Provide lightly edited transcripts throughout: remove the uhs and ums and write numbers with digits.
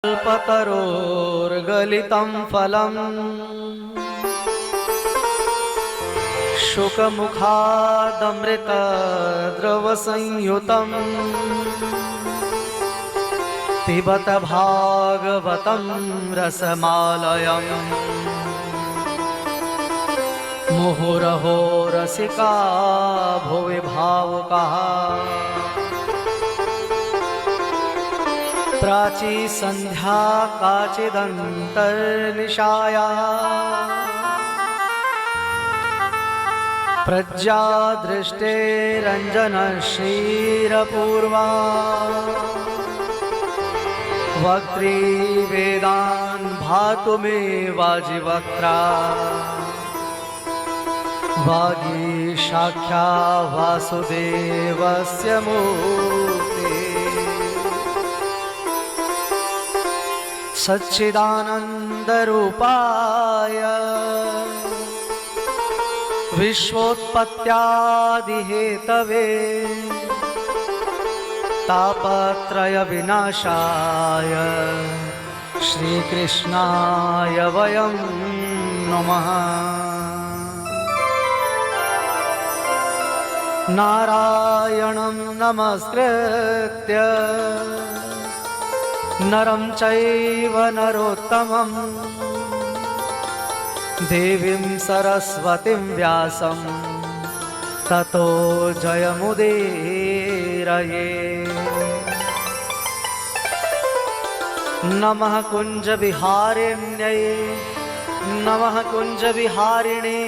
कल्पतरोर्गलितं फलम् शुकमुखादमृतद्रवसंयुतम् पिबत भागवतं रसमालयम् मुहुरहो रसिका भुवि भावुकाः प्राची संध्या काचिदन्तर्निशाया प्रज्ञा दृष्टेरञ्जनश्रीरपूर्वा वक्त्री वेदान् भातु मे वाजिवक्त्रा वागीशाख्या वासुदेवस्य मूर्ते सच्चिदानन्दरूपाय विश्वोत्पत्त्यादिहेतवे तापत्रयविनाशाय श्रीकृष्णाय वयं नमः। नारायणं नमस्कृत्य नरं चैव नरोत्तमं देवीं सरस्वतीं व्यासं ततो जयमुदीरये। नमः कुञ्जविहारिण्यै नमः कुञ्जविहारिणे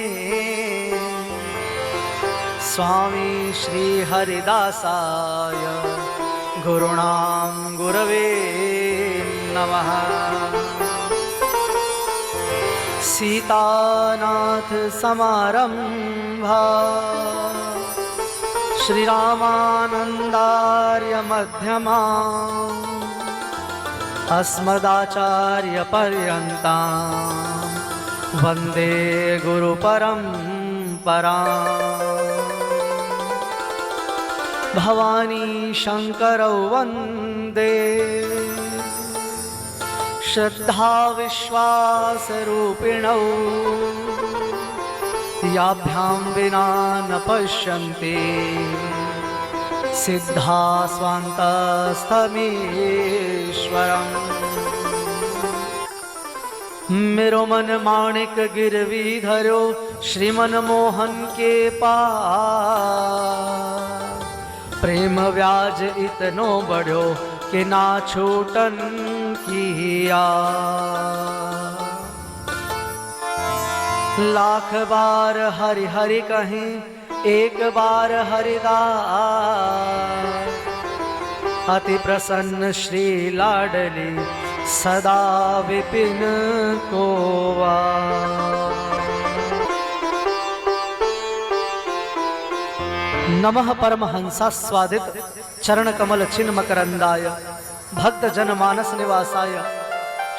स्वामी श्रीहरिदासाय गुरुणां गुरवे नमः। सीतानाथ समारंभा श्रीरामानन्दार्य मध्यमा अस्मदाचार्यपर्यन्तां वन्दे गुरुपरम्पराम्। भवानी शंकरौ वन्दे श्रद्धा विश्वासरूपिणौ याभ्यां विना न पश्यन्ति सिद्धा स्वान्तस्थमीश्वरम्। मेरो मन माणिक गिरवी धरो श्रीमन मोहन के पास प्रेम व्याज इतनो बढ़ो कि ना छूटन किया। लाख बार हरि हरि कहें एक बार हरिदास अति प्रसन्न श्री लाडली सदा विपिन कोवा। नमः परमहंसास्वादित चरण कमल चिन्ह मकरंदाय भक्त जन मानस निवासाय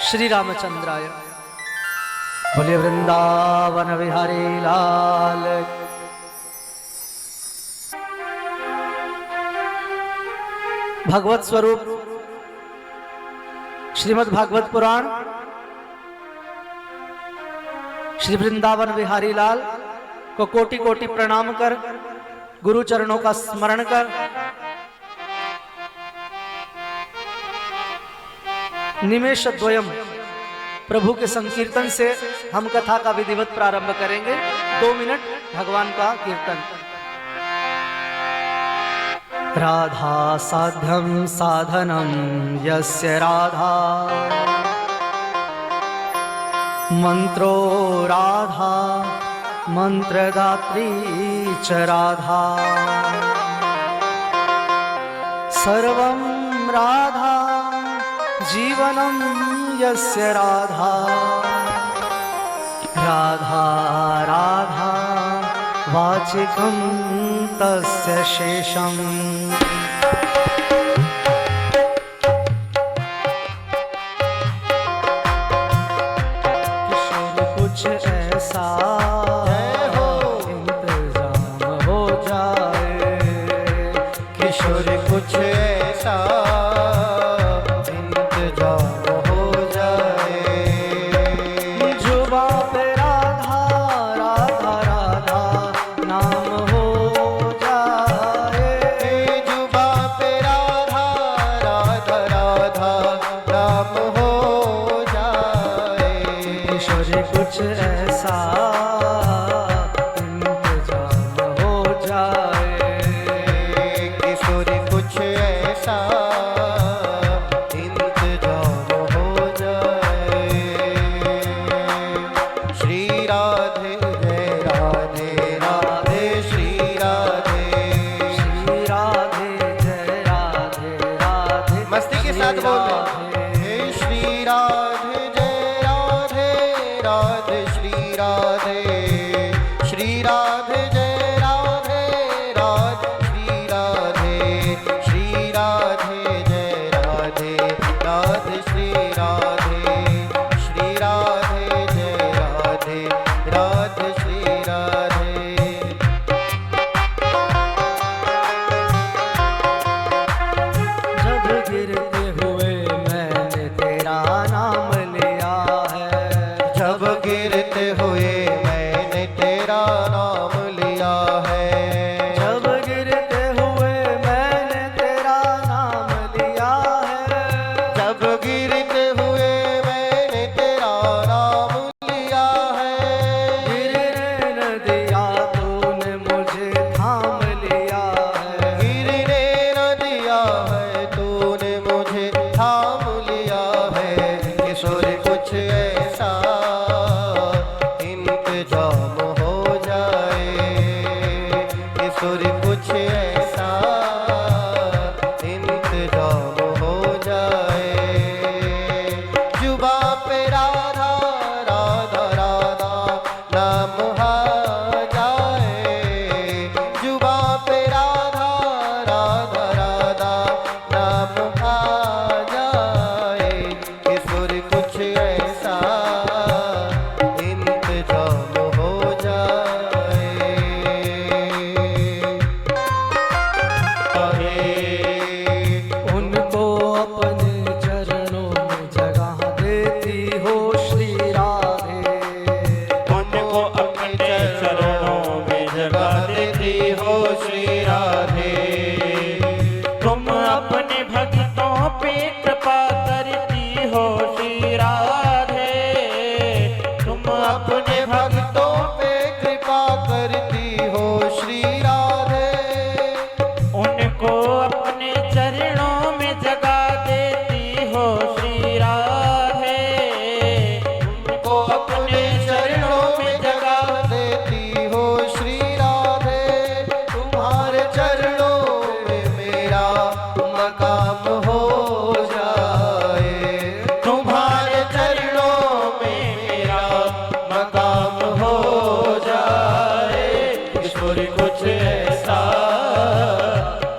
श्री रामचंद्राय। बोले वृंदावन विहारी लाल। भगवत स्वरूप श्रीमद् भागवत पुराण श्री वृंदावन विहारी लाल को कोटि कोटि प्रणाम कर गुरु चरणों का स्मरण कर निमेष द्वयम प्रभु के संकीर्तन से हम कथा का विधिवत प्रारंभ करेंगे। 2 मिनट भगवान का कीर्तन। राधा साध्यं साधनं यस्य राधा मंत्रो राधा मंत्रदात्री च राधा सर्वं राधा जीवनं यस्य राधा राधा राधा वाचिकं तस्य शेषम्। किशोर कुछ ऐसा कुछ ऐसा इंतजाम हो काम हो जाए। किशोर कुछ ऐसा इंतजाम हो जाए। किशोर कुछ ऐसा इंतजाम हो जाए। श्री राधे जय राधे राधे श्री राधे। श्री राधे जय राधे राधे। मस्ती के साथ बोल हे श्री राधे जय राधे राधे श्री राधे। श्री राधे जय राधे राधे श्री राधे। श्री राधे जय राधे राधे श्री राधे। श्री राधे जय राधे राधे श्री राधे। जब गिरते हुए मैंने तेरा नाम लिया है। जब गिरते हुए मैंने तेरा नाम लिया है। जब गिरते हुए मैंने तेरा नाम लिया है। जब गिरते हुए मैंने तेरा नाम लिया है। गिरने न दिया तूने मुझे थाम लिया है। गिरने न दिया है तूने मुझे थाम लिया है। किशोर कुछ ऐसा इंतजाम हो जाए। किशोर कुछ ऐसा इंतजाम हो जाए। जुबा पे राधा राधा राधा नाम आ जाए। जुबा पे राधा राधा राधा नाम आ जाए। किशोर कुछ ऐसा इंतजाम हो जाए। उनको अपने चरणों में जगह देती हो श्री राधे। उनको अपने चरणों में जगह देती हो श्री राधे। तुम अपने भक्तों पे कृपा करती हो श्री राधे। तुम अपने भक्तों पे कृपा करती हो श्री राधे। उनको अपने चरणों में जगह देती हो श्री राधे। उनको अपने चरणों में जगह देती हो श्री राधे। तुम्हारे चरणों में मेरा मकाम हो जाए। तुम्हारे चरणों में मेरा मकाम हो जाए। किशोर कुछ ऐसा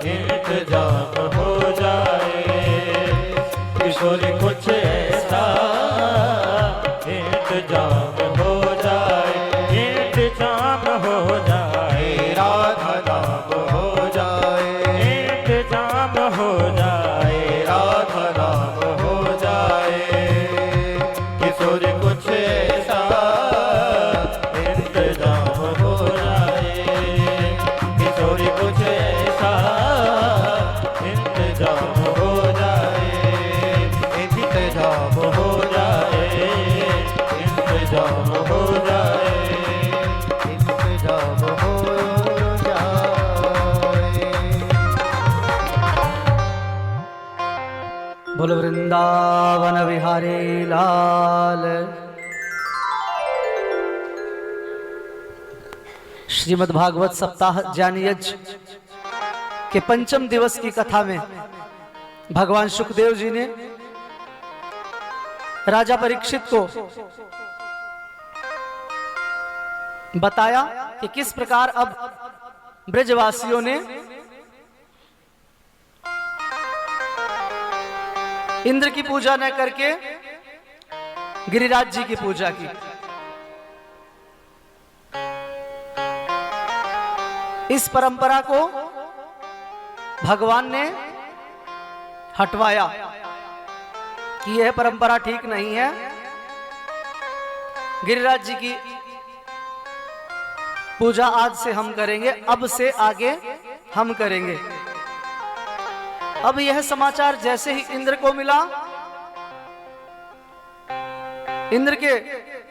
इंतजाम हो जाए। किशोर कुछ ऐसा इंतजाम हो जाए। इंतजाम हो जाए। राधा नाम हो जाए। इंतजाम हो जाए। राधा नाम हो जाए। किशोर कुछ ऐसा इंतजाम हो जाए। किशोर कुछ ऐसा इंतजाम हो जाए। इंतजाम हो जाए। इंतजाम हो जाए। इंतजाम हो जाए। बोल वृंदावन बिहारी लाल। श्रीमद् भागवत सप्ताह ज्ञान यज्ञ के पंचम दिवस की कथा में भगवान सुखदेव जी ने राजा परीक्षित को बताया कि किस प्रकार अब ब्रजवासियों ने इंद्र की पूजा न करके गिरिराज जी की पूजा की। इस परंपरा को भगवान ने हटवाया कि यह परंपरा ठीक नहीं है। गिरिराज जी की पूजा आज से हम करेंगे, अब से आगे हम करेंगे। अब यह समाचार जैसे ही इंद्र को मिला इंद्र के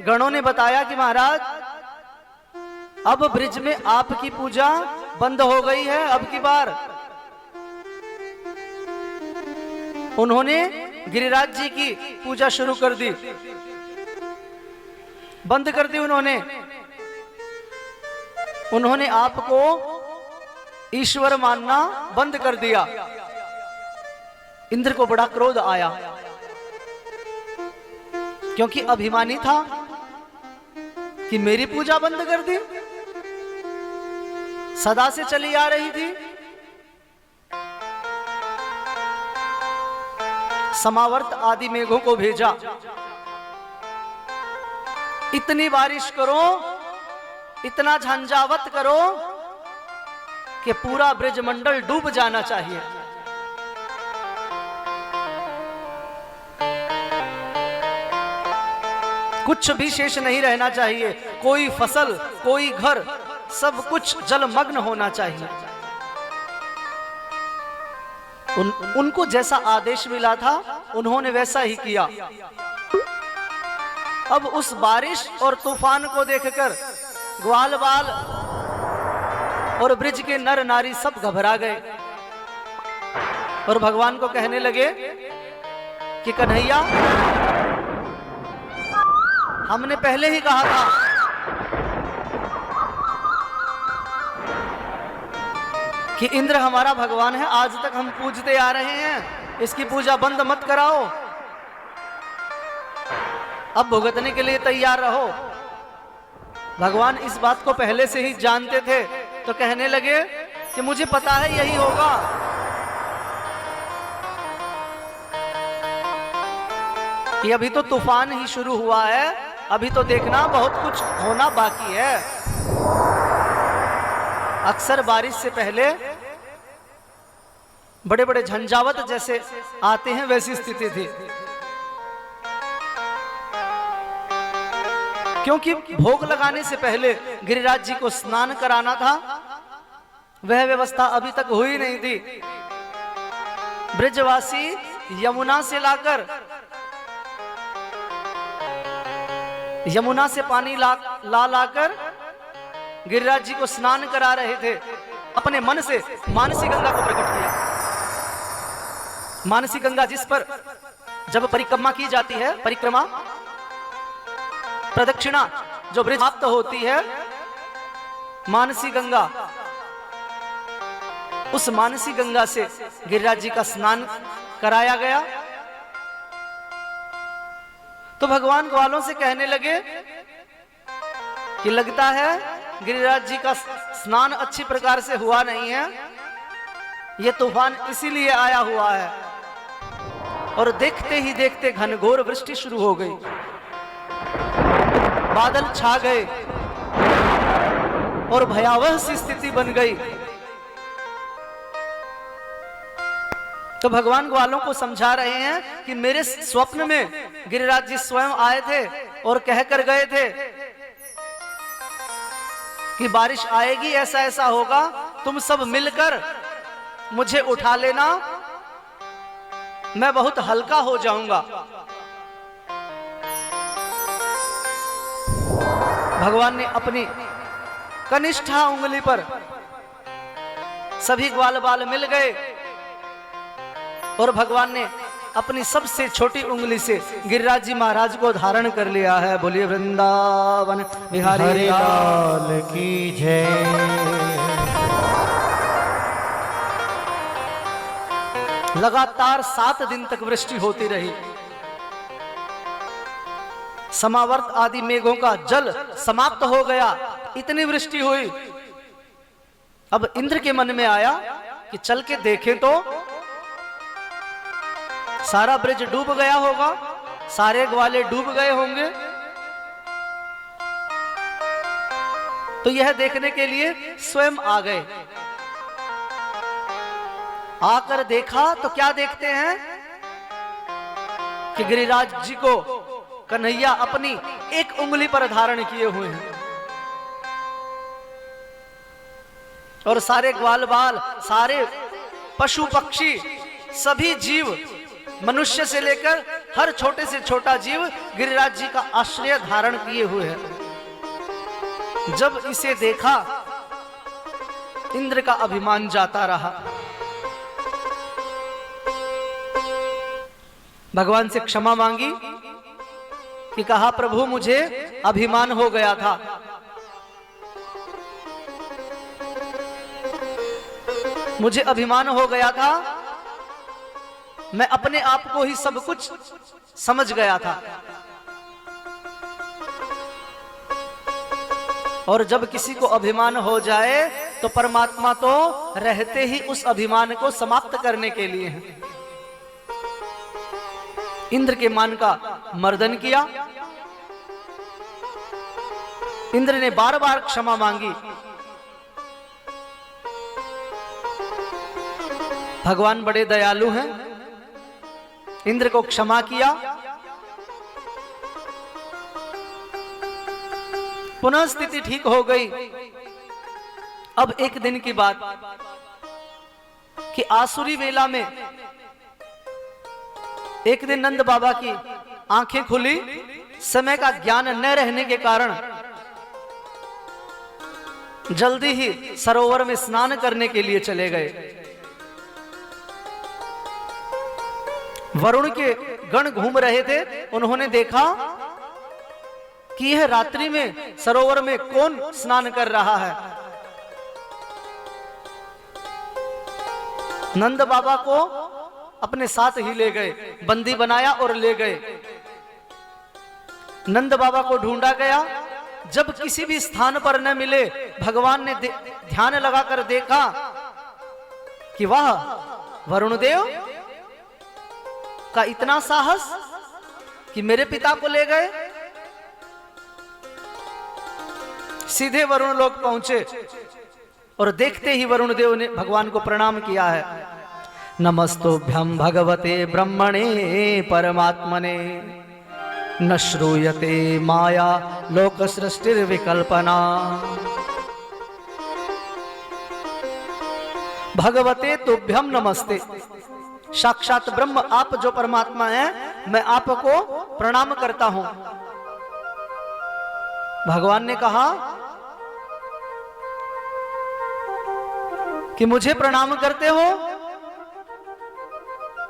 गणों ने बताया कि महाराज अब ब्रिज में आपकी पूजा बंद हो गई है। अब की बार उन्होंने गिरिराज जी की पूजा शुरू कर दी, बंद कर दी। उन्होंने आपको ईश्वर मानना बंद कर दिया। इंद्र को बड़ा क्रोध आया, क्योंकि अभिमानी था कि मेरी पूजा बंद कर दी, सदा से चली आ रही थी। समावर्त आदि मेघों को भेजा, इतनी बारिश करो, इतना झंझावत करो कि पूरा ब्रजमंडल डूब जाना चाहिए। कुछ भी शेष नहीं रहना चाहिए, कोई फसल, कोई घर, सब कुछ जलमग्न होना चाहिए। उनको जैसा आदेश मिला था उन्होंने वैसा ही किया। अब उस बारिश और तूफान को देखकर ग्वाल बाल और ब्रिज के नर नारी सब घबरा गए और भगवान को कहने लगे कि कन्हैया, हमने पहले ही कहा था कि इंद्र हमारा भगवान है, आज तक हम पूजते आ रहे हैं, इसकी पूजा बंद मत कराओ, अब भुगतने के लिए तैयार रहो। भगवान इस बात को पहले से ही जानते थे, तो कहने लगे कि मुझे पता है यही होगा। कि अभी तो तूफान ही शुरू हुआ है, अभी तो देखना बहुत कुछ होना बाकी है। अक्सर बारिश से पहले बड़े बड़े झंझावत जैसे आते हैं, वैसी स्थिति थी। क्योंकि भोग लगाने से पहले गिरिराज जी को स्नान कराना था, वह व्यवस्था अभी तक हुई नहीं थी। ब्रजवासी यमुना से लाकर, यमुना से पानी लाकर गिरिराज जी को स्नान करा रहे थे। अपने मन से मानसी गंगा को प्रकट किया। मानसी गंगा जिस पर जब परिक्रमा की जाती है, परिक्रमा प्रदक्षिणा जो ब्रिज समाप्त होती है, मानसी गंगा, उस मानसी गंगा से गिरिराज जी का स्नान कराया गया। तो भगवान ग्वालों से कहने लगे कि लगता है गिरिराज जी का स्नान अच्छी प्रकार से हुआ नहीं है, यह तूफान इसीलिए आया हुआ है। और देखते ही देखते घनघोर वृष्टि शुरू हो गई, बादल छा गए और भयावह सी स्थिति बन गई। तो भगवान ग्वालों को समझा रहे हैं कि मेरे स्वप्न में गिरिराज जी स्वयं आए थे और कहकर गए थे कि बारिश आएगी, ऐसा ऐसा होगा, तुम सब मिलकर मुझे उठा लेना, मैं बहुत हल्का हो जाऊंगा। भगवान ने अपनी कनिष्ठा उंगली पर सभी ग्वाल बाल मिल गए और भगवान ने अपनी सबसे छोटी उंगली से गिरिराज जी महाराज को धारण कर लिया है। बोलिए वृंदावन बिहारी लाल की जय। लगातार 7 दिन तक वृष्टि होती रही। समावर्त आदि मेघों का जल समाप्त हो गया, इतनी वृष्टि हुई। अब इंद्र के मन में आया कि चल के देखें तो सारा ब्रिज डूब गया होगा, सारे ग्वाले डूब गए होंगे। तो यह देखने के लिए स्वयं आ गए। आकर देखा तो क्या देखते हैं कि गिरिराज जी को कन्हैया अपनी एक उंगली पर धारण किए हुए हैं और सारे ग्वाल बाल, सारे पशु पक्षी, सभी जीव, मनुष्य से लेकर हर छोटे से छोटा जीव गिरिराज जी का आश्रय धारण किए हुए है। जब इसे देखा इंद्र का अभिमान जाता रहा। भगवान से क्षमा मांगी कि कहा प्रभु मुझे अभिमान हो गया था, मुझे अभिमान हो गया था, मैं अपने आप को ही सब कुछ समझ गया था। और जब किसी को अभिमान हो जाए तो परमात्मा तो रहते ही उस अभिमान को समाप्त करने के लिए है। इंद्र के मान का मर्दन किया। इंद्र ने बार बार क्षमा मांगी। भगवान बड़े दयालु हैं, इंद्र को क्षमा किया। पुनः स्थिति ठीक हो गई। अब एक दिन की बात कि आसुरी वेला में एक दिन नंद बाबा की आंखें खुली। समय का ज्ञान न रहने के कारण जल्दी ही सरोवर में स्नान करने के लिए चले गए। वरुण के गण घूम रहे थे। उन्होंने देखा कि यह रात्रि में सरोवर में कौन स्नान कर रहा है। नंद बाबा को अपने साथ ही ले गए, बंदी बनाया और ले गए। नंद बाबा को ढूंढा गया। जब किसी भी स्थान पर न मिले, भगवान ने ध्यान लगाकर देखा कि वाह, वरुण देव का इतना साहस कि मेरे पिता को ले गए। सीधे वरुण लोक पहुंचे और देखते ही वरुण देव ने भगवान को प्रणाम किया है। नमस्तोभ्यं भगवते ब्रह्मणे परमात्मने, न श्रूयते माया लोक सृष्टिर्विकल्पना। भगवते तुभ्यं नमस्ते। साक्षात ब्रह्म आप जो परमात्मा हैं, मैं आपको प्रणाम करता हूं। भगवान ने कहा कि मुझे प्रणाम करते हो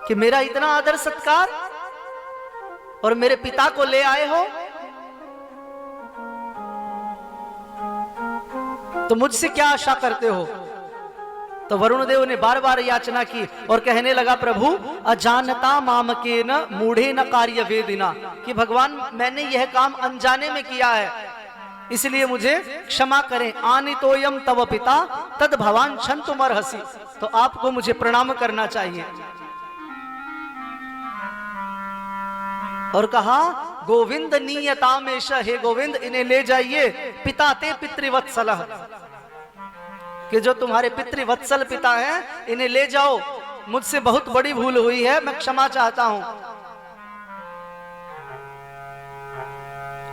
कि मेरा इतना आदर सत्कार और मेरे पिता को ले आए हो, तो मुझसे क्या आशा करते हो। तो वरुण देव ने बार बार याचना की और कहने लगा, प्रभु अजानता मामके न मूढ़े न कार्य वेदिना, कि भगवान मैंने यह काम अनजाने में किया है, इसलिए मुझे क्षमा करें। आनितोयम तव पिता तद भवान क्षन्तुमर्हसि, तो आपको मुझे प्रणाम करना चाहिए। और कहा गोविंद नीयतामेश, हे गोविंद इन्हें ले जाइए। पिता ते पितृवत्सलः, कि जो तुम्हारे पितृवत्सल पिता हैं इन्हें ले जाओ, मुझसे बहुत बड़ी भूल हुई है, मैं क्षमा चाहता हूं।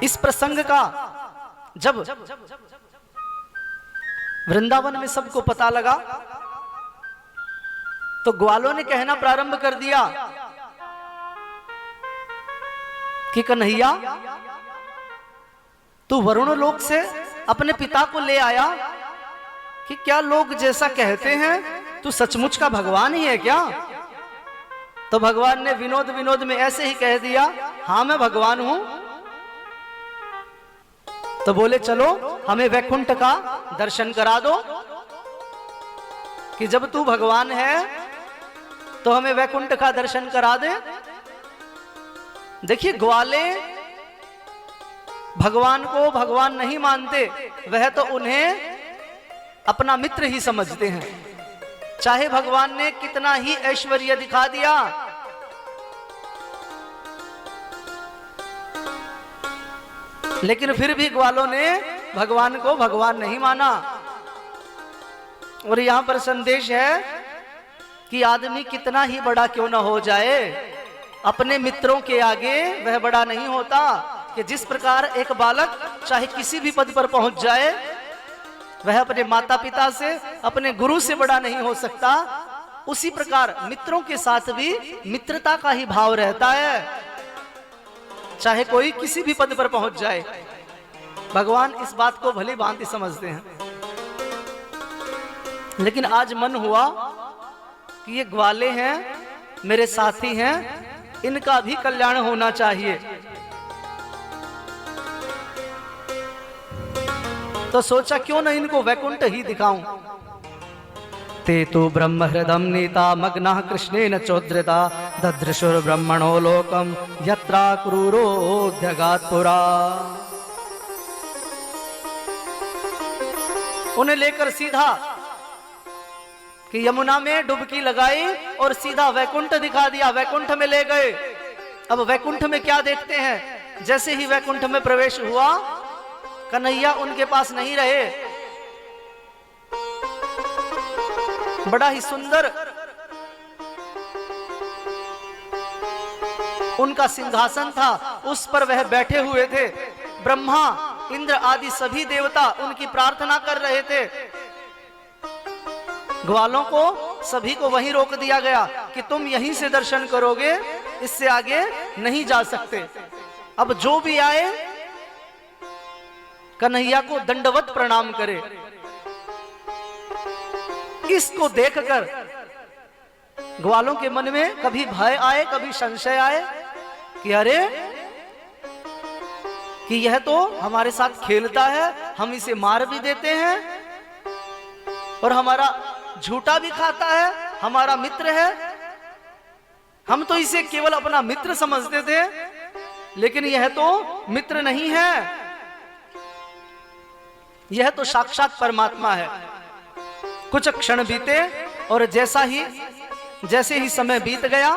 इस प्रसंग का जब वृंदावन में सबको पता लगा तो ग्वालों ने कहना प्रारंभ कर दिया कि कन्हैया, तू वरुण लोक से अपने पिता को ले आया कि क्या लोग जैसा कहते हैं तू सचमुच का भगवान ही है क्या। तो भगवान ने विनोद विनोद में ऐसे ही कह दिया, हां मैं भगवान हूं। तो बोले चलो हमें वैकुंठ का दर्शन करा दो, कि जब तू भगवान है तो हमें वैकुंठ का दर्शन करा दे। देखिए ग्वाले भगवान को भगवान नहीं मानते, वह तो उन्हें अपना मित्र ही समझते हैं। चाहे भगवान ने कितना ही ऐश्वर्य दिखा दिया, लेकिन फिर भी ग्वालों ने भगवान को भगवान नहीं माना। और यहां पर संदेश है कि आदमी कितना ही बड़ा क्यों ना हो जाए, अपने मित्रों के आगे वह बड़ा नहीं होता। कि जिस प्रकार एक बालक चाहे किसी भी पद पर पहुंच जाए, वह अपने माता पिता से, अपने गुरु से बड़ा नहीं हो सकता, उसी प्रकार मित्रों के साथ भी मित्रता का ही भाव रहता है। चाहे कोई किसी भी पद पर पहुंच जाए। भगवान इस बात को भली भांति समझते हैं। लेकिन आज मन हुआ कि ये ग्वाले हैं, मेरे साथी हैं, इनका भी कल्याण होना चाहिए। तो सोचा क्यों न इनको वैकुंठ ही दिखाऊं। ते तु ब्रह्म हृदम नीता मग्नः कृष्णेन चोद्रता ददृशुर ब्रह्मणो लोकम यत्रा क्रूरोद्यगात् पुरा। उन्हें लेकर सीधा कि यमुना में डुबकी लगाई और सीधा वैकुंठ दिखा दिया, वैकुंठ में ले गए। अब वैकुंठ में क्या देखते हैं, जैसे ही वैकुंठ में प्रवेश हुआ, कन्हैया उनके पास नहीं रहे। बड़ा ही सुंदर उनका सिंहासन था, उस पर वह बैठे हुए थे। ब्रह्मा, इंद्र आदि सभी देवता उनकी प्रार्थना कर रहे थे। ग्वालों को सभी को वहीं रोक दिया गया कि तुम यहीं से दर्शन करोगे, इससे आगे नहीं जा सकते। अब जो भी आए कन्हैया को दंडवत प्रणाम करे। इसको देखकर ग्वालों के मन में कभी भय आए, कभी संशय आए कि अरे कि यह तो हमारे साथ खेलता है, हम इसे मार भी देते हैं और हमारा झूठा भी खाता है, हमारा मित्र है। हम तो इसे केवल अपना मित्र समझते थे, लेकिन यह तो मित्र नहीं है, यह तो साक्षात परमात्मा है। कुछ क्षण बीते और जैसे ही समय बीत गया,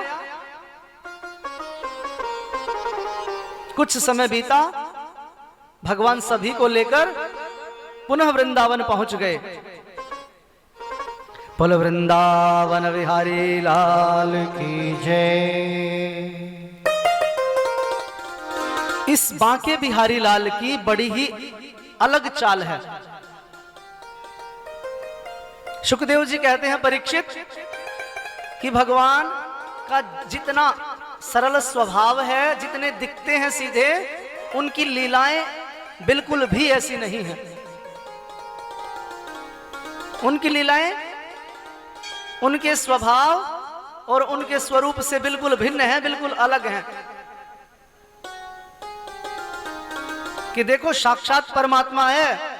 कुछ समय बीता, भगवान सभी को लेकर पुनः वृंदावन पहुंच गए। बोल वृंदावन बिहारी लाल की जय। इस बांके बिहारी लाल की बड़ी ही अलग चाल है। सुखदेव जी कहते हैं परीक्षित कि भगवान का जितना सरल स्वभाव है, जितने दिखते हैं सीधे, उनकी लीलाएं बिल्कुल भी ऐसी नहीं है। उनकी लीलाएं उनके स्वभाव और उनके स्वरूप से बिल्कुल भिन्न है, बिल्कुल अलग है। कि देखो साक्षात परमात्मा है,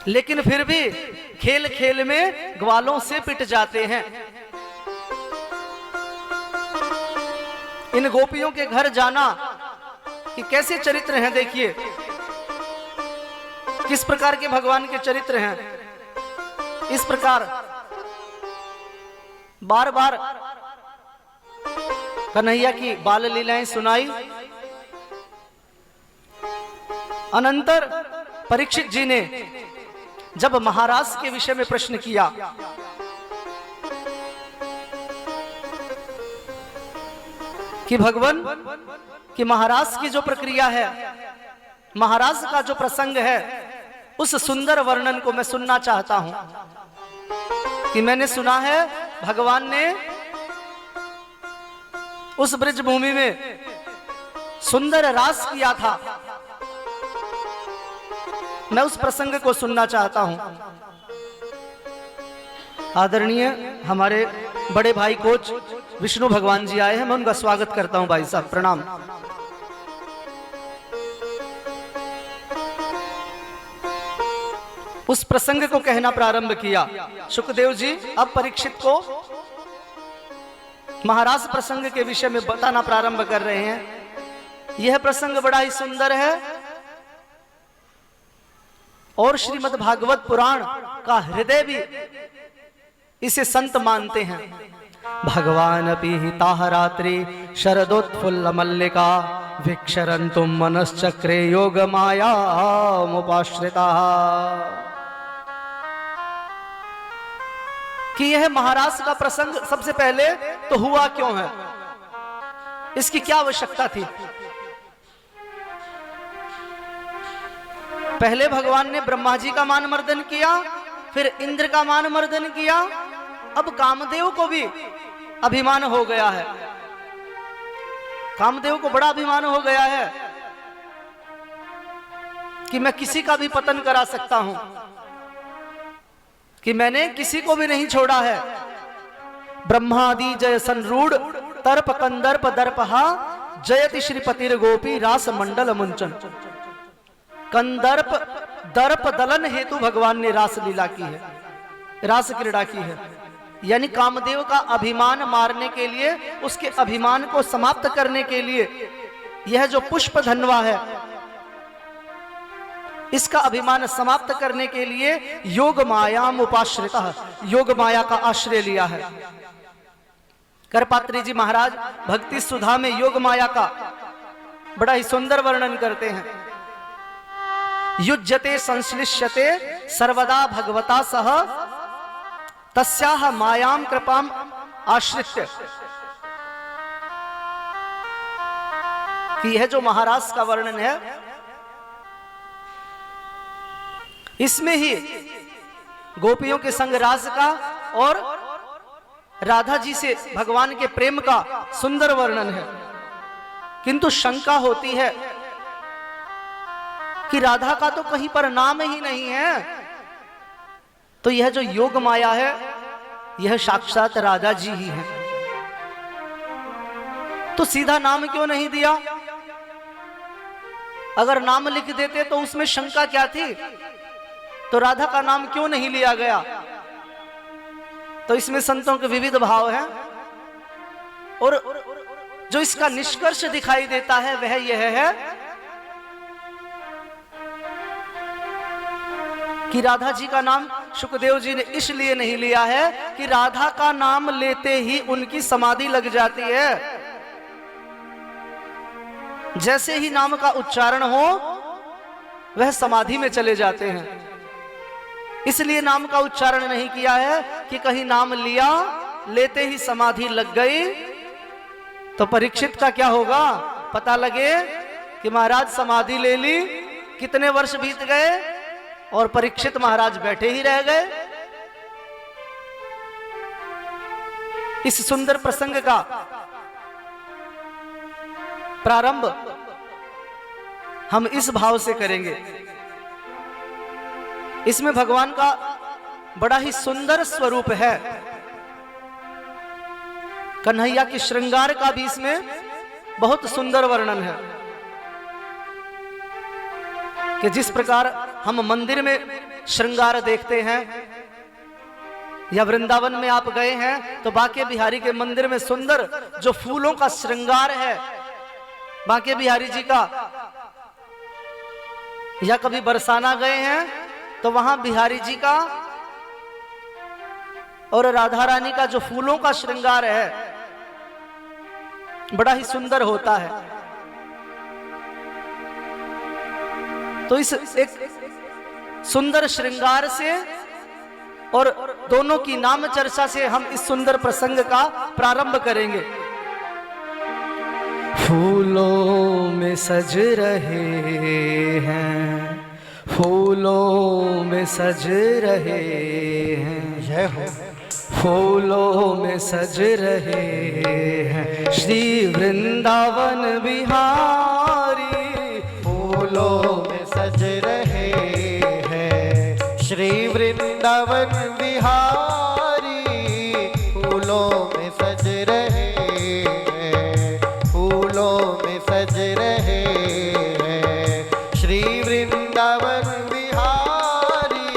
लेकिन फिर भी खेल खेल में ग्वालों से पिट जाते हैं। इन गोपियों के घर जाना कि कैसे चरित्र हैं, देखिए किस प्रकार के भगवान के चरित्र हैं। इस प्रकार बार बार कन्हैया की बाल लीलाएं सुनाई। अनंतर परीक्षित जी ने जब महाराज के विषय में प्रश्न किया कि भगवान कि महाराज की जो प्रक्रिया है, महाराज का जो प्रसंग है, उस सुंदर वर्णन को मैं सुनना चाहता हूं। कि मैंने सुना है भगवान ने उस ब्रज भूमि में सुंदर रास किया था। मैं उस प्रसंग को सुनना चाहता हूं। आदरणीय हमारे बड़े भाई कोच विष्णु भगवान जी आए हैं, मैं उनका स्वागत करता हूं। भाई साहब प्रणाम। उस प्रसंग को कहना प्रारंभ किया सुखदेव जी। अब परीक्षित को महाराज प्रसंग के विषय में बताना प्रारंभ कर रहे हैं। यह प्रसंग बड़ा ही सुंदर है और श्रीमद् भागवत पुराण का हृदय भी इसे संत मानते हैं। भगवान पीहिता रात्रि शरदोत्फुल्ल मल्लिका वीक्षरन्तुम मनश्चक्रे योग माया मुपाश्रिता। कि यह महाराज का प्रसंग सबसे पहले तो हुआ क्यों है, इसकी क्या आवश्यकता थी। पहले भगवान ने ब्रह्मा जी का मान मर्दन किया, फिर इंद्र का मान मर्दन किया, अब कामदेव को भी अभिमान हो गया है, कामदेव को बड़ा अभिमान हो गया है कि मैं किसी का भी पतन करा सकता हूं, कि मैंने किसी को भी नहीं छोड़ा है। ब्रह्मादि जय संरूढ़ तर्प कंदर्प दर्पहा जयति श्रीपतिर गोपी रास मंडल मुंचन। कंदर्प दर्प दलन हेतु भगवान ने रास लीला की है, रास क्रीड़ा की है। यानी कामदेव का अभिमान मारने के लिए, उसके अभिमान को समाप्त करने के लिए यह जो पुष्प धनवा है, इसका अभिमान समाप्त करने के लिए योग मायाम उपाश्रितः, योग माया का आश्रय लिया है। करपात्री जी महाराज भक्ति सुधा में योग माया का बड़ा ही सुंदर वर्णन करते हैं। युज्यते संश्लिष्यते सर्वदा भगवता सह तस्याह मायाम कृपाम आश्रित्य, कि यह जो महाराज का वर्णन है, इसमें ही गोपियों के संग रास का और राधा जी से भगवान के प्रेम का सुंदर वर्णन है। किंतु शंका होती है कि राधा का तो कहीं पर नाम ही नहीं है, तो यह जो योग माया है, यह साक्षात राधा जी ही है, तो सीधा नाम क्यों नहीं दिया? अगर नाम लिख देते तो उसमें शंका क्या थी? तो राधा का नाम क्यों नहीं लिया गया? तो इसमें संतों के विविध भाव हैं, और जो इसका निष्कर्ष दिखाई देता है वह यह है कि राधा जी का नाम सुखदेव जी ने इसलिए नहीं लिया है कि राधा का नाम लेते ही उनकी समाधि लग जाती है। जैसे ही नाम का उच्चारण हो वह समाधि में चले जाते हैं, इसलिए नाम का उच्चारण नहीं किया है कि कहीं नाम लिया, लेते ही समाधि लग गई तो परीक्षित का क्या होगा? पता लगे कि महाराज समाधि ले ली, कितने वर्ष बीत गए और परीक्षित महाराज बैठे ही रह गए। इस सुंदर प्रसंग का प्रारंभ हम इस भाव से करेंगे। इसमें भगवान का बड़ा ही सुंदर स्वरूप है। कन्हैया की श्रृंगार का भी इसमें बहुत सुंदर वर्णन है कि जिस प्रकार हम मंदिर में श्रृंगार देखते हैं, या वृंदावन में आप गए हैं तो बांके बिहारी के मंदिर में सुंदर जो फूलों का श्रृंगार है बांके बिहारी जी का, या कभी बरसाना गए हैं तो वहां बिहारी जी का और राधा रानी का जो फूलों का श्रृंगार है बड़ा ही सुंदर होता है। तो इस एक सुंदर श्रृंगार से और दोनों की नाम चर्चा से हम इस सुंदर प्रसंग का प्रारंभ करेंगे। फूलों में सज रहे हैं, फूलों में सज रहे हैं, जय हो। फूलों में सज रहे हैं श्री वृंदावन बिहारी। फूलों में सज रहे हैं श्री वृंदावन बिहारी। फूलों में सज रहे हैं, फूलों में सज रहे हैं श्री वृंदावन बिहारी।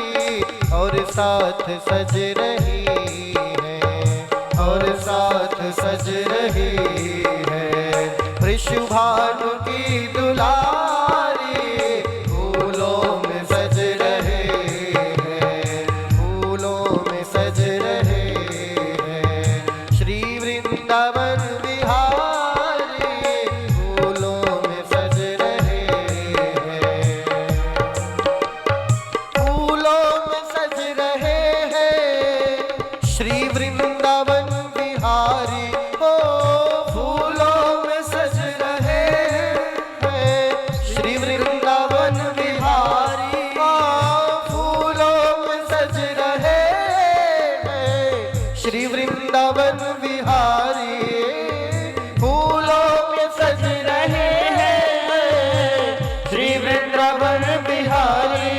और साथ सज रही है, और साथ सज रही है वृषभानु की दुलारी। फूलों में सज रहे हैं, फूलों में सज रहे हैं श्री वृंदावन बिहारी। फूलों में सज रहे हैं, फूलों में सज रहे हैं श्री वृंदावन बिहारी। ओ फूलों में सज रहे हैं श्री वृंदावन बिहारी। फूलों में सज रहे हैं श्री वृंदावन बिहारी। बिहारी फूलों में सज रहे हैं श्री वृंदावन बिहारी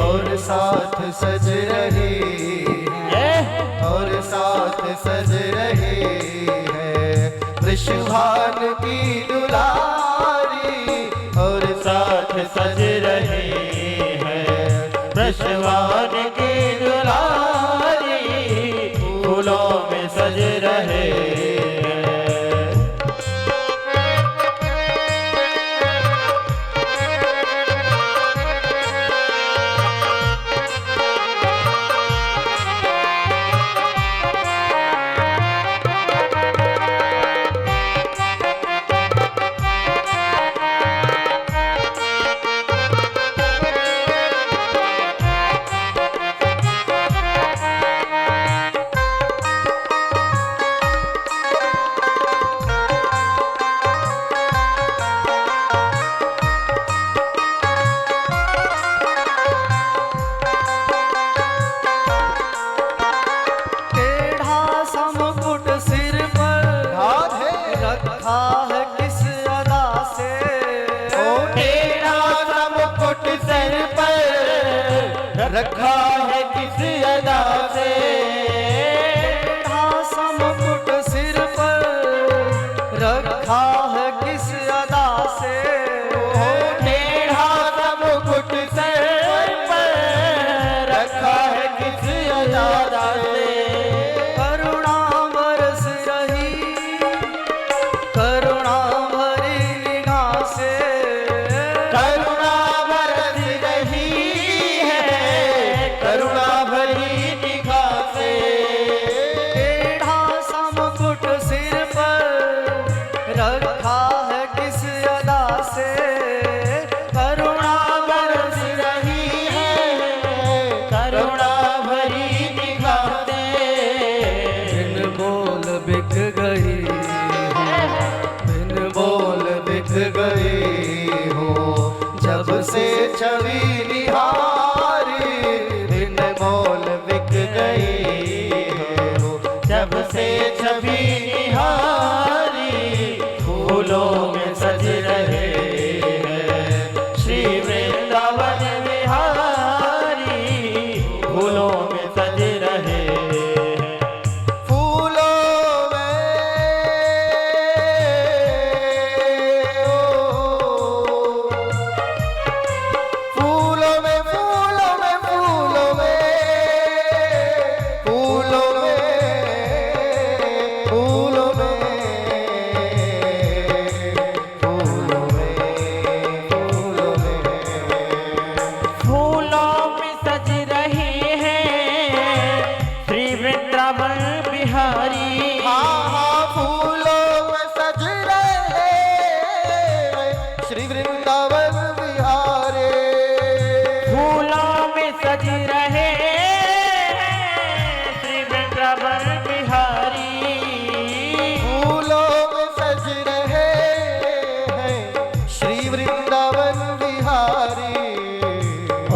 और साथ सज रहे और साथ सज रहे हैं वृषभान की दुलारी और साथ सज रहे हैं वृषभान की दुलारी फूलों में सज रहे हैं। टेढ़ा सा मुकुट सिर पर रखा है किस अदा से तेरा सा मुकुट सर पर रखा है किस अदा से टेढ़ा सा मुकुट सिर पर रखा है किस अदा से टेढ़ा सा मुकुट सर पर रखा है किस अदा से करुणा बरस रही करुणा भरी निगाह से करुणा बरस रही है करुणा भरी निगाह से टेढ़ा सा मुकुट सिर पर रखा है किस अदा से करुणा बरस रही है करुणा भरी निगाह से बिन बोल बिक गई बिन बोल बिक गई हो जब से छवि निहारी बिन बोल बिक गई हो जब से छवि निहारी फूलों में सज रहे हैं श्री वृंदावन बिहारी फूलों में सज रहे हैं फूलों में फूलों में फूलों में फूलों में फूलों में फूलों में फूलों में फूलों में सज रहे हैं श्री वृंदावन बिहारी हाँ फूलों में सज रहे श्री वृंदावन बिहारी फूलों में सज रहे हैं श्री वृंदावन बिहारी फूलों में सज रहे हैं श्री वृंदावन बिहारी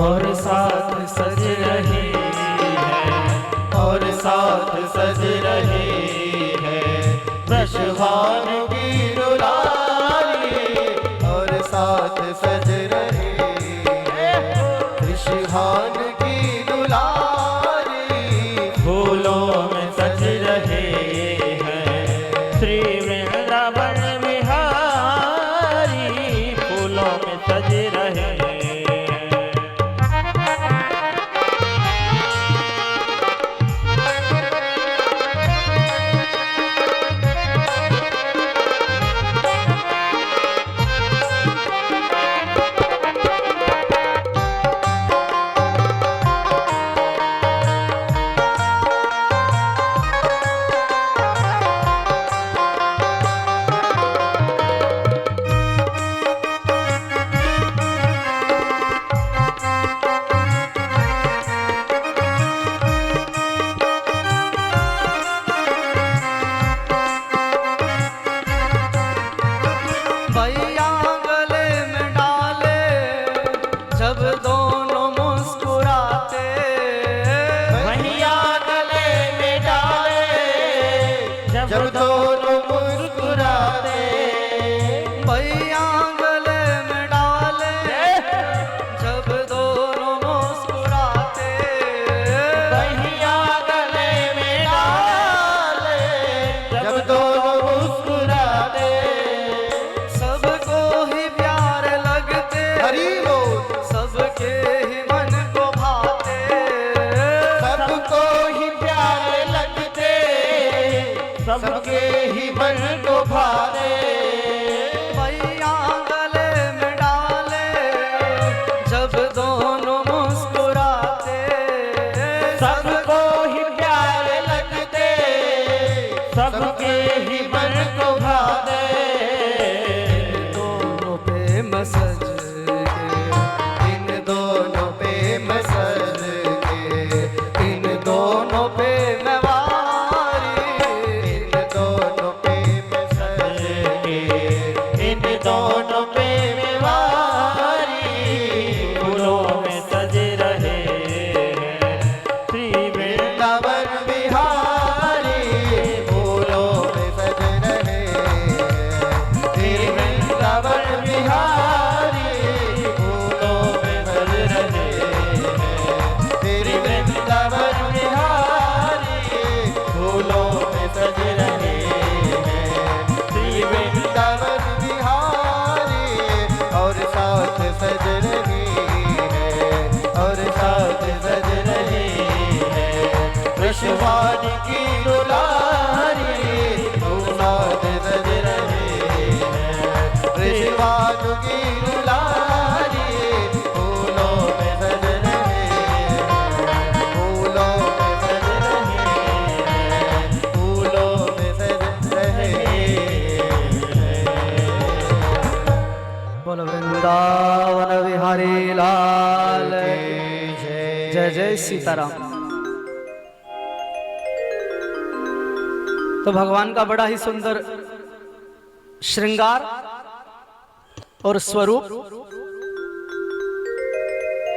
और साथ सज रहे हैं और साथ सज रहे हैं वृषभान की दुलारी और साथ सज रहे ऋषिभान की दुलारी फूलों में सज रहे हैं श्री वृंदावन बिहारी फूलों में सज रहे हैं जब दोनों मुस्कुराते, भैया गले में डाले जब दोनों मुस्कुराते, भैया गले में डाले जब दोनों मुस्कुराते, सबको ही प्यार लगते, हरि बोल। सबके ही मन को भाते, सबको ही प्यारे लगते, सबके ही मन को भाते, भैया गले में डाले जब दोनों मुस्कुराते, सबको ही प्यारे लगते, सबके ही मन को भाते। दोनों पे मैं सज के, इन दोनों पे मैं सज के, इन दोनों पे मैं वारी, इन दोनों पे मैं सज के, इन दोनों पे मेवारी फूलों में सज रहे हैं श्री वृंदावन वृंदावन बिहारी फूलों में सज रहे हैं, श्री वृंदावन बिहारी फूलों में सज रहे हैं तेरी वृंदावन बिहारी फूलों में सज रहे हैं श्री वृंदावन बिहारी और साथ सज रही है, और साथ सज रही है, विश्वान की दुलारी और साथ सज रही है, ऋषिवान की दुलारी फूलों में सज रहे हैं, फूलों में सज रहे हैं, फूलों में सज रहे हैं। बोलो वृंदावन बिहारी लाल जय जय सीताराम। तो भगवान का बड़ा ही सुंदर श्रृंगार और स्वरूप